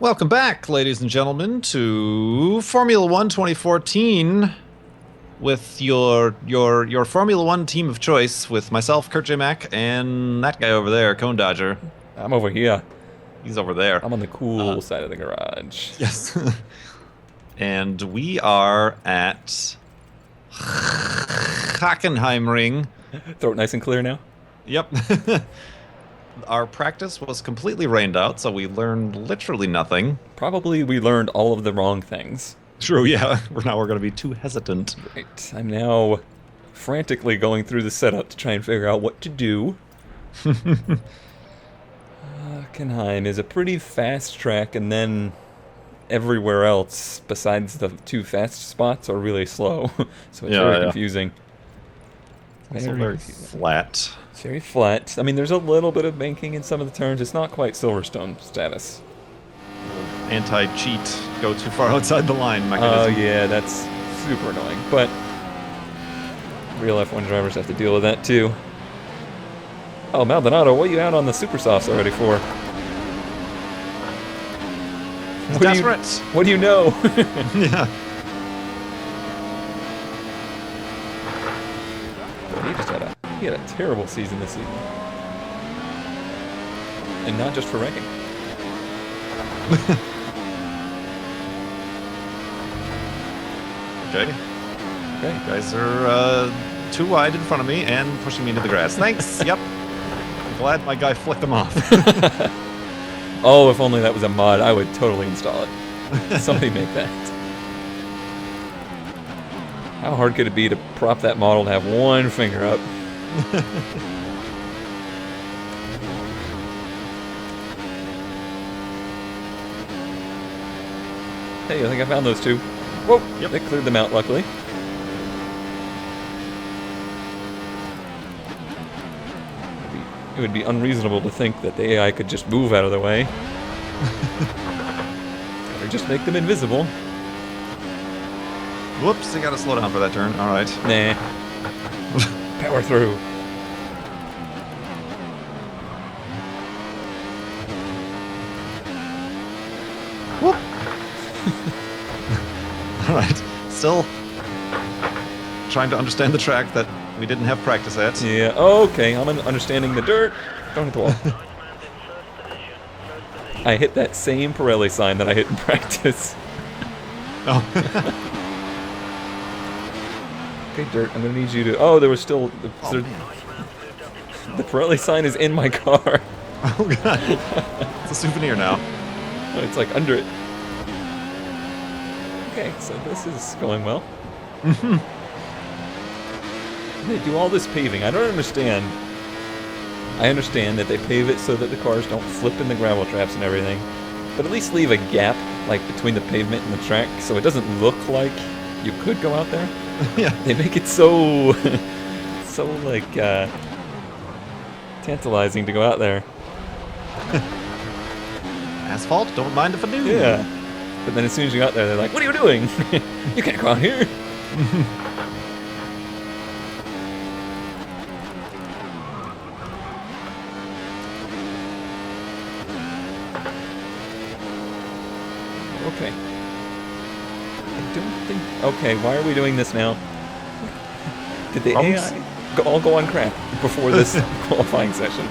Welcome back, ladies and gentlemen, to Formula One 2014 with your Formula One team of choice with myself, KurtJMac, and that guy over there, Cone Dodger. I'm over here. He's over there. I'm on the cool side of the garage. Yes. And we are at Hockenheim Ring. Throat nice and clear now? Yep. Our practice was completely rained out, so we learned literally nothing. Probably we learned all of the wrong things. True, yeah. Now we're going to be too hesitant. Right. I'm now frantically going through the setup to try and figure out what to do. Hockenheim is a pretty fast track, and then everywhere else besides the two fast spots are really slow. So it's very confusing. Also very flat. It's very flat. I mean, there's a little bit of banking in some of the turns. It's not quite Silverstone status. Anti-cheat, go too far outside the line mechanism. Oh yeah, that's super annoying. But real F1 drivers have to deal with that too. Oh, Maldonado, what are you out on the super softs already for? Desperate. What do you know? Yeah. He had a terrible season this season. And not just for wrecking. Okay. Okay, you guys are too wide in front of me and pushing me into the grass. Thanks. Yep. I'm glad my guy flicked them off. Oh, if only that was a mod, I would totally install it. Somebody make that. How hard could it be to prop that model to have one finger up? Hey, I think I found those two. Whoa! Yep. They cleared them out, luckily. It would be unreasonable to think that the AI could just move out of the way. Or just make them invisible. Whoops, you gotta slow down for that turn. Alright. Nah. Power through. Whoop. Alright. Still trying to understand the track that we didn't have practice at. Yeah, okay, I'm understanding the dirt. Don't hit the wall. I hit that same Pirelli sign that I hit in practice. Oh. Okay, dirt, I'm gonna need you to... Oh, there was still... The Pirelli sign is in my car. Oh god. It's a souvenir now. It's like under it. Okay, so this is going well. They do all this paving. I don't understand. I understand that they pave it so that the cars don't flip in the gravel traps and everything. But at least leave a gap, like, between the pavement and the track, so it doesn't look like you could go out there. Yeah. They make it so... so, like, tantalizing to go out there. Asphalt, don't mind if I do. Yeah. But then as soon as you got there, they're like, what are you doing? You can't go out here. Okay. I don't think... Okay, why are we doing this now? Did the AI all go on crap before this qualifying session?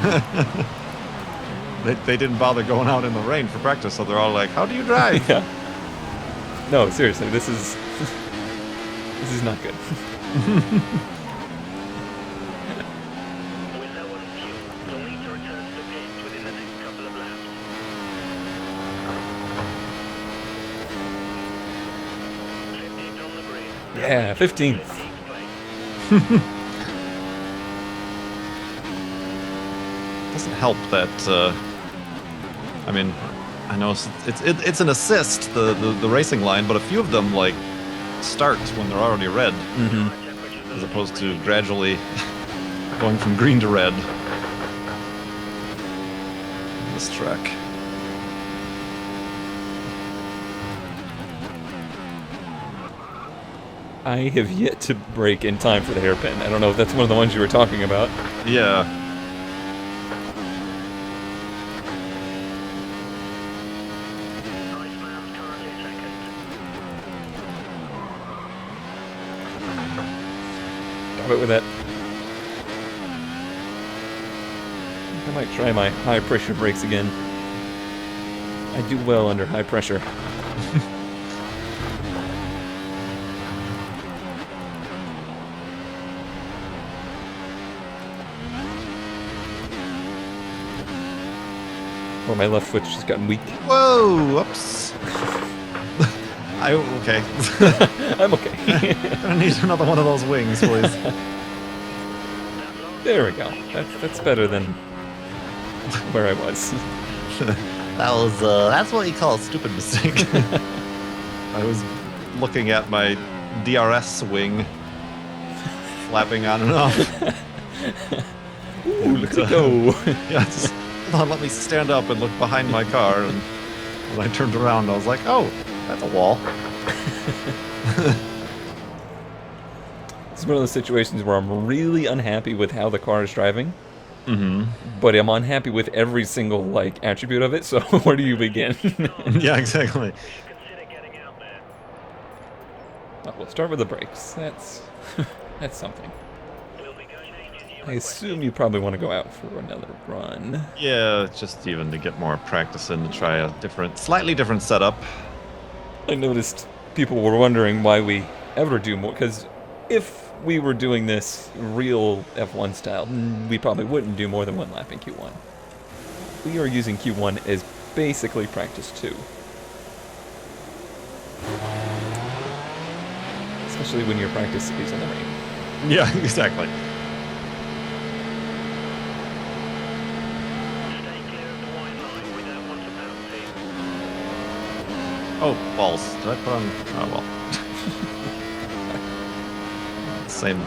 They didn't bother going out in the rain for practice, so they're all like, how do you drive? Yeah. No, seriously, this is not good. Yeah, 15th. Doesn't help that. I mean, I know it's an assist, the racing line, but a few of them like start when they're already red, as opposed to gradually going from green to red. This track. I have yet to break in time for the hairpin. I don't know if that's one of the ones you were talking about. Yeah. of it with that. I might try my high pressure brakes again. I do well under high pressure. Oh, my left foot's just gotten weak. Whoa! Whoops. Okay. I'm okay. I need another one of those wings, please. There we go. That's better than where I was. That's what you call a stupid mistake. I was looking at my DRS wing flapping on and off. Ooh, look at go. Yeah, just hold on, let me stand up and look behind my car, and when I turned around I was like, oh, that's a wall. It's one of those situations where I'm really unhappy with how the car is driving. Mm-hmm. But I'm unhappy with every single like attribute of it, so where do you begin? Yeah, exactly. Oh, we'll start with the brakes. That's something. I assume you probably want to go out for another run. Yeah, just even to get more practice in, to try a slightly different setup. I noticed people were wondering why we ever do more, because if we were doing this real F1 style, we probably wouldn't do more than one lap in Q1. We are using Q1 as basically practice 2. Especially when your practice is in the rain. Yeah, exactly. Oh, balls. Did I put on... Oh, well. Same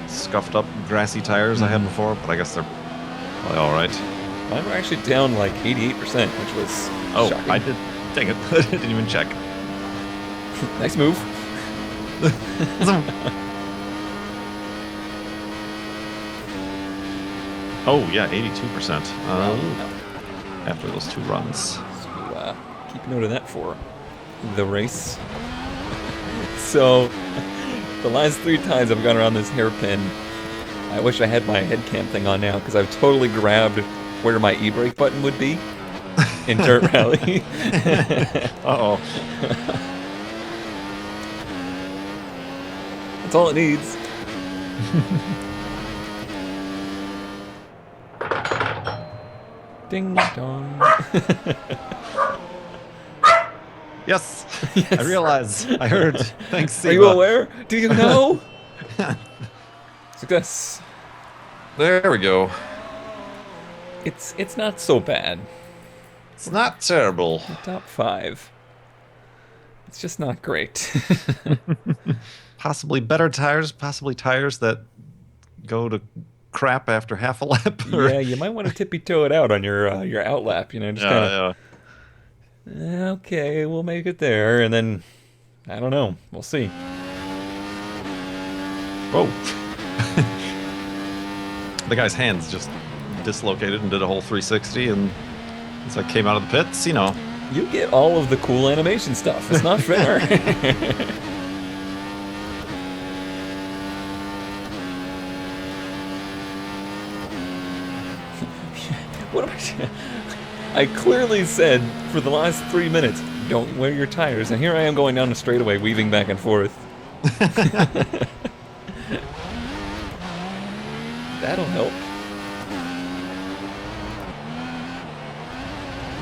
scuffed up grassy tires I had before, but I guess they're probably alright. Mine were actually down like 88%, which was shocking. I did. Dang it. I didn't even check. Nice move. Oh, yeah, 82%. After those 2 runs. So, keep note of that for the race. So, the last 3 times I've gone around this hairpin, I wish I had my head cam thing on now, because I've totally grabbed where my e-brake button would be in Dirt Rally. Uh-oh. That's all it needs. Ding dong. Yes. Yes. I realize. I heard. Thanks, Siva. Are you aware? Do you know? Success. There we go. It's not so bad. It's not terrible. Top 5. It's just not great. Possibly better tires, possibly tires that go to crap after half a lap. Yeah, you might want to tippy-toe it out on your outlap, you know, just kind of... Okay, we'll make it there, and then, I don't know, we'll see. Whoa. The guy's hands just dislocated and did a whole 360, and as I came out of the pits, you know. You get all of the cool animation stuff. It's not fair. What am I clearly said for the last 3 minutes, don't wear your tires, and here I am going down the straightaway, weaving back and forth. That'll help.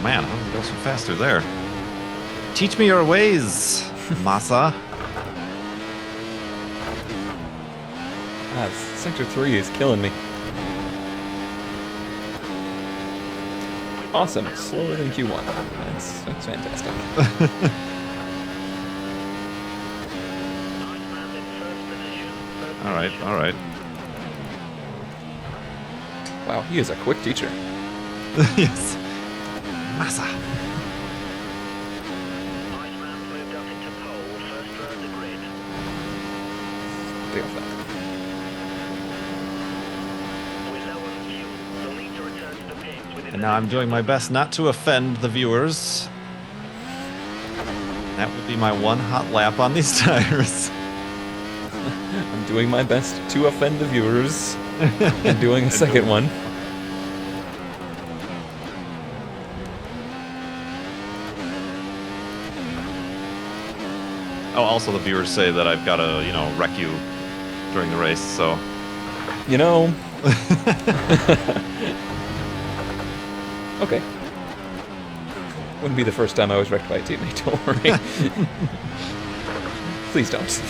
Man, how did it go so fast through there? Teach me your ways, Masa. Sector 3 is killing me. Awesome. Slower than Q1. That's fantastic. All right. Wow, he is a quick teacher. Yes. Massa. Take off that. And now I'm doing my best not to offend the viewers. That would be my one hot lap on these tires. I'm doing my best to offend the viewers and doing a second one. Oh, also the viewers say that I've got to, wreck you during the race, so... You know... Okay. Wouldn't be the first time I was wrecked by a teammate, don't worry. Please don't.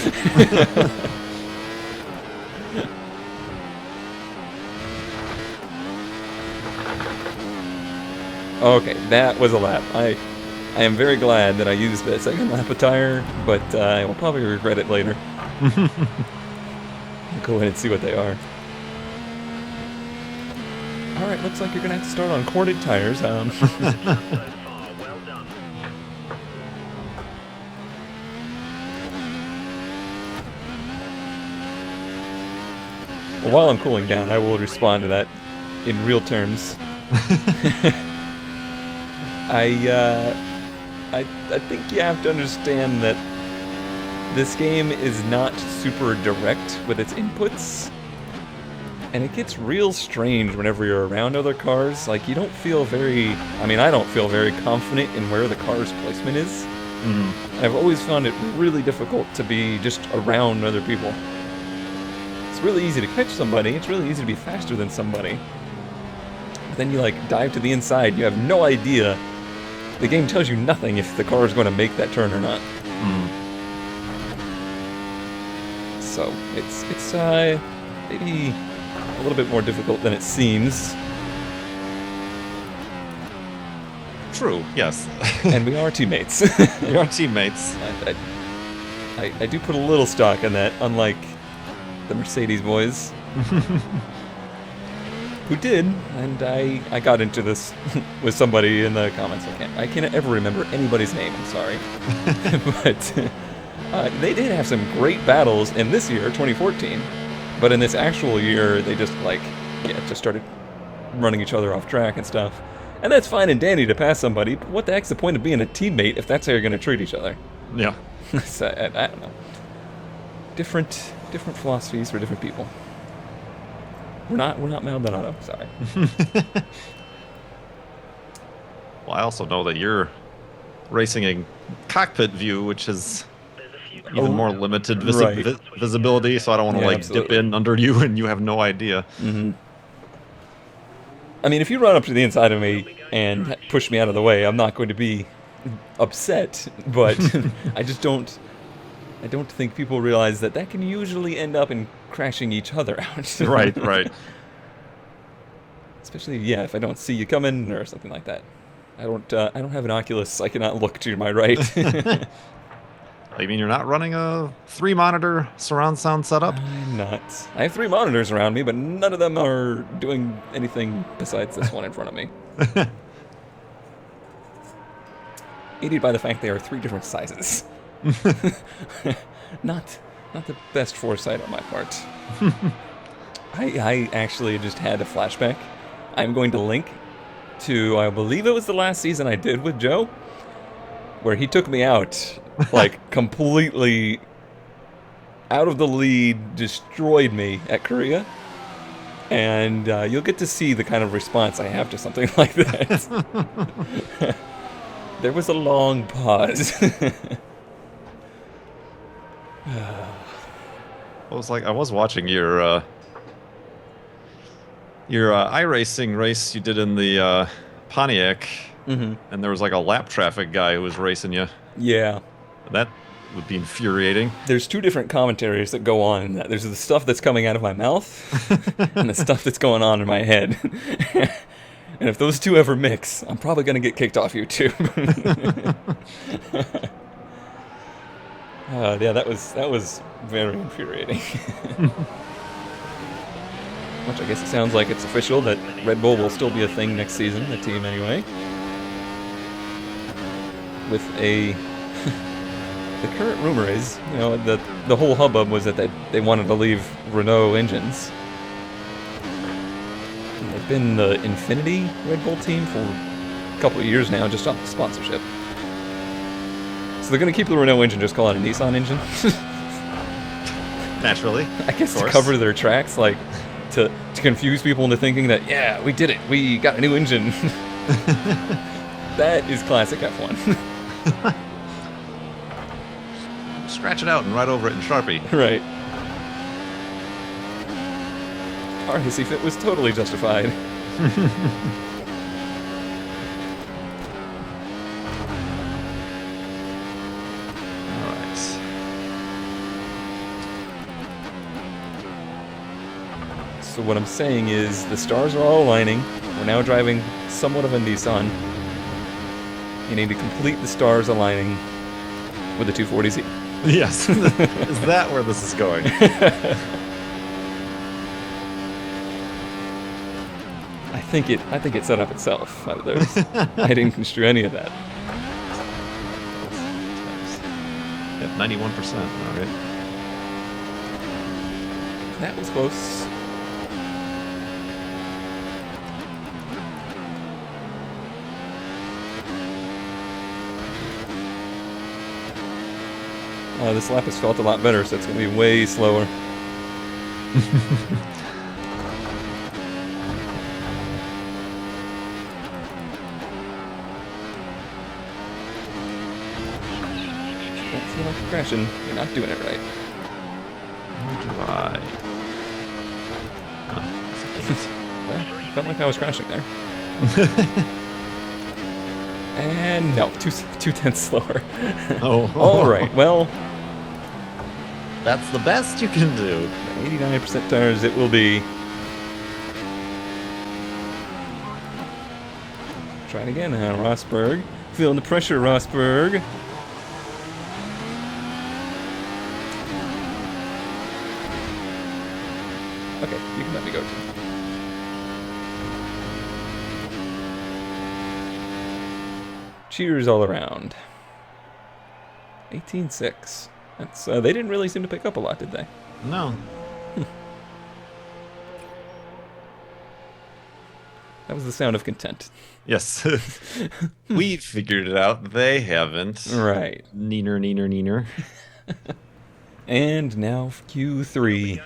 Okay, that was a lap. I am very glad that I used that second lap attire, but I will probably regret it later. I'll go ahead and see what they are. Alright, looks like you're going to have to start on corded tires. Well, while I'm cooling down, I will respond to that in real terms. I think you have to understand that this game is not super direct with its inputs, and it gets real strange whenever you're around other cars. Like, you don't feel very... I mean, I don't feel very confident in where the car's placement is. I've always found it really difficult to be just around other people. It's really easy to catch somebody, it's really easy to be faster than somebody. But then you, dive to the inside, you have no idea. The game tells you nothing if the car is going to make that turn or not. So, it's maybe a little bit more difficult than it seems. True, yes. And we are teammates. We are teammates. I do put a little stock in that, unlike the Mercedes boys. Who did, and I got into this with somebody in the comments. I can't ever remember anybody's name, I'm sorry. But they did have some great battles in this year, 2014. But in this actual year, they just just started running each other off track and stuff. And that's fine and dandy to pass somebody, but what the heck's the point of being a teammate if that's how you're going to treat each other? Yeah. So, I don't know. Different philosophies for different people. We're not Maldonado, sorry. Well, I also know that you're racing a cockpit view, which is even more limited visibility, so I don't want to dip in under you and you have no idea. I mean, if you run up to the inside of me and push me out of the way, I'm not going to be upset, but I don't think people realize that can usually end up in crashing each other out. Right. Especially, if I don't see you coming or something like that. I don't have an Oculus. I cannot look to my right. You mean you're not running a 3-monitor surround sound setup? I'm not. I have 3 monitors around me, but none of them are doing anything besides this one in front of me. Aided by the fact they are 3 different sizes. Not the best foresight on my part. I actually just had a flashback. I'm going to link to, I believe it was the last season I did with Joe, where he took me out, completely out of the lead, destroyed me at Korea. And you'll get to see the kind of response I have to something like that. There was a long pause. I was watching your iRacing race you did in the Pontiac, and there was a lap traffic guy who was racing you. Yeah. That would be infuriating. There's 2 different commentaries that go on in that. There's the stuff that's coming out of my mouth and the stuff that's going on in my head. And if those 2 ever mix, I'm probably going to get kicked off YouTube. That was very infuriating. Which I guess it sounds like it's official that Red Bull will still be a thing next season, the team anyway. With the current rumor is, the whole hubbub was that they wanted to leave Renault engines. And they've been the Infinity Red Bull team for a couple of years now, just off the sponsorship. So they're going to keep the Renault engine, just call it a Nissan engine. Naturally. I guess of to course. cover their tracks, like to confuse people into thinking that, yeah, we did it, we got a new engine. That is classic F1. Scratch it out and write over it in Sharpie. Right. Our hissy fit was totally justified. Alright. So what I'm saying is the stars are all aligning. We're now driving somewhat of a Nissan. You need to complete the stars aligning with the 240Z. Yes. Is that where this is going? I think it set up itself. I didn't construe any of that. Yep, 91%. Alright. That was close. This lap has felt a lot better, so it's going to be way slower. Don't feel like you're crashing. You're not doing it right. How do I? Well, felt like I was crashing there. And no, two tenths slower. Oh. All right. Well, That's the best you can do. 89% tires it will be. Try it again, Rosberg. Feeling the pressure, Rosberg. Okay, you can let me go too. Cheers all around. 18.6. That's they didn't really seem to pick up a lot, did they? No. That was the sound of content. Yes. We figured it out. They haven't. Right. Neener, neener, neener. And now Q3.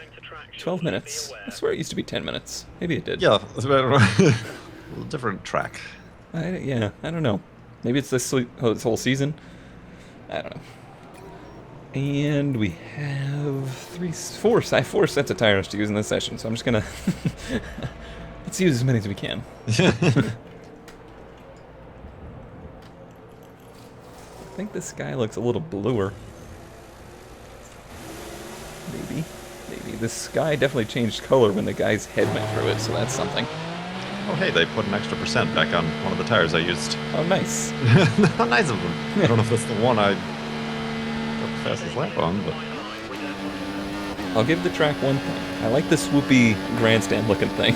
12 minutes. I swear it used to be 10 minutes. Maybe it did. Yeah, it's a different track. Yeah, I don't know. Maybe it's this whole season. I don't know. And we have four sets of tires to use in this session, so I'm just gonna let's use as many as we can. I think the sky looks a little bluer. Maybe. The sky definitely changed color when the guy's head went through it, so that's something. Oh, hey, they put an extra % back on one of the tires I used. Oh, nice. How nice of them. I don't know if that's the one I got the fastest lap on, but... I'll give the track one thing. I like the swoopy grandstand looking thing.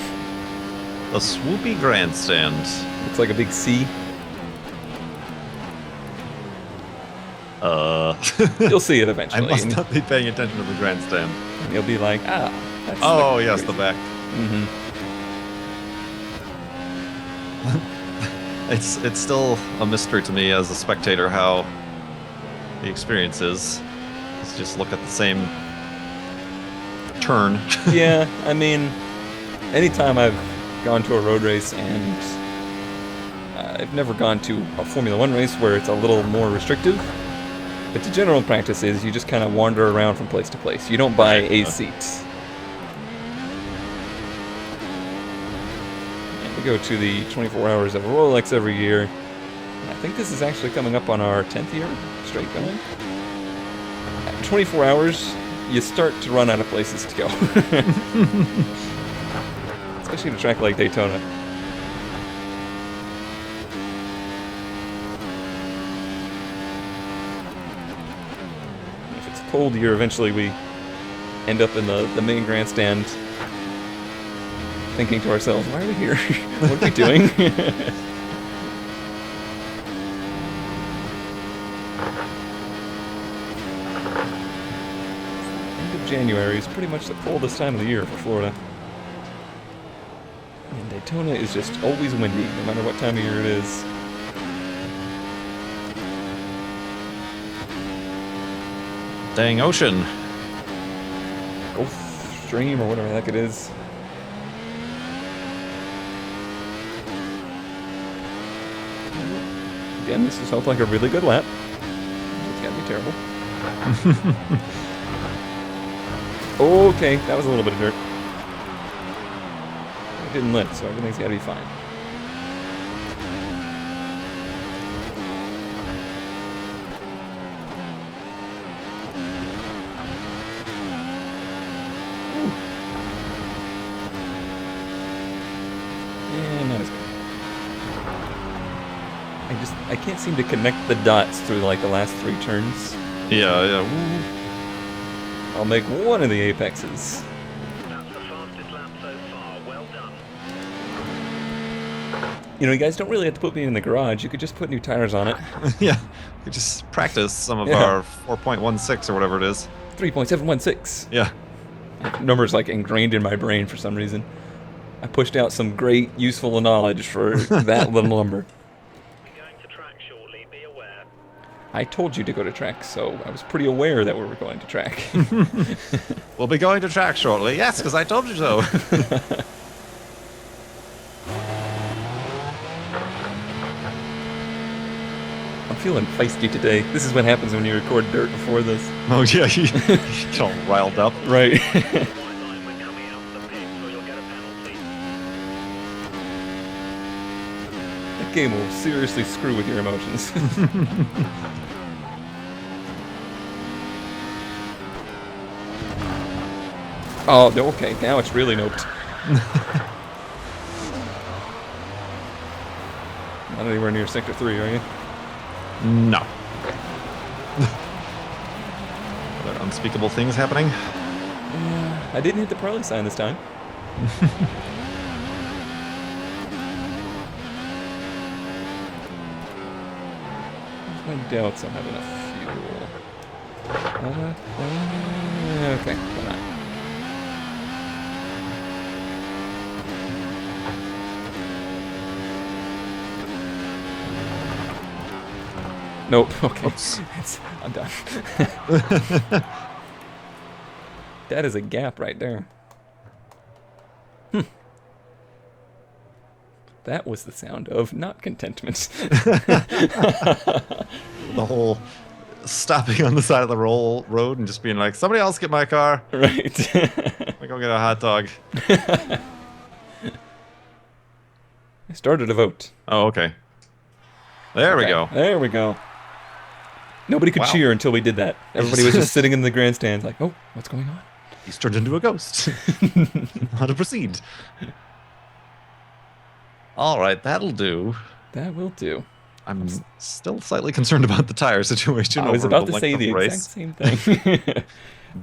A swoopy grandstand. It's like a big C. You'll see it I eventually. must not be paying attention to the grandstand. And you'll be like, that's Oh, yes, the back. Mm-hmm. It's still a mystery to me as a spectator how the experience is. Let's just look at the same turn. Yeah, I mean, anytime I've gone to a road race, and I've never gone to a Formula One race where it's a little more restrictive, but the general practice is you just kind of wander around from place to place. You don't buy a seat. And we go to the 24 Hours of Rolex every year. I think this is actually coming up on our 10th year straight going. At 24 hours, you start to run out of places to go. Especially at a track like Daytona. If it's a cold year, eventually we end up in the main grandstand thinking to ourselves, why are we here? What are we doing? End of January is pretty much the coldest time of the year for Florida. And Daytona is just always windy, no matter what time of year it is. Dang ocean. Gulf Stream or whatever the heck it is. Again, this has felt like a really good lap. It's gotta be terrible. Okay, that was a little bit of dirt. It didn't lift, so everything's gotta be fine. Yeah, not as good. I can't seem to connect the dots through like the last 3 turns. Yeah. Woo. I'll make one of the apexes. That's the fastest lap so far. Well done. You know, you guys don't really have to put me in the garage. You could just put new tires on it. Yeah. We just practice some of Yeah. our 4.16 or whatever it is. 3.716. Yeah. Numbers like ingrained in my brain for some reason. I pushed out some great useful knowledge for that little number. We're going to track shortly. Be aware. I told you to go to track, so I was pretty aware that we were going to track. We'll be going to track shortly. Yes, because I told you so. I'm feeling feisty today. This is what happens when you record dirt before this. Oh, yeah. You get all riled up. Right. White line, we're coming out the pit, so you'll get a penalty. That game will seriously screw with your emotions. Oh, okay. Now it's really noped. Not anywhere near Sector 3, are you? No. Are there unspeakable things happening? I didn't hit the Pirelli sign this time. My doubts I have enough fuel. Okay, why not? Nope, okay. I'm done. That is a gap right there. That was the sound of not contentment. The whole stopping on the side of the road and just being like, somebody else get my car. Right. I go get a hot dog. I started a vote. Oh, okay. There we Okay, go. There we go. Nobody could Wow. cheer until we did that. Everybody was just sitting in the grandstands like, oh, what's going on? He's turned into a ghost. How to proceed. All right, that'll do. That will do. I'm still slightly concerned about the tire situation. I was over about to length say of the race, exact same thing.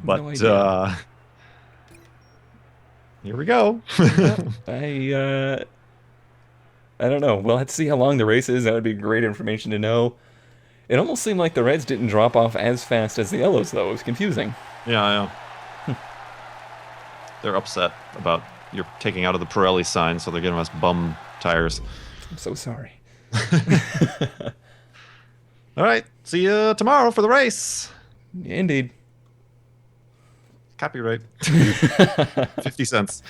but No idea. Here we go. I don't know. We'll have to see how long the race is. That would be great information to know. It almost seemed like the reds didn't drop off as fast as the yellows, though. It was confusing. Yeah. They're upset about you're taking out of the Pirelli sign, so they're giving us bum tires. I'm so sorry. All right, see you tomorrow for the race. Indeed. Copyright. 50 cents.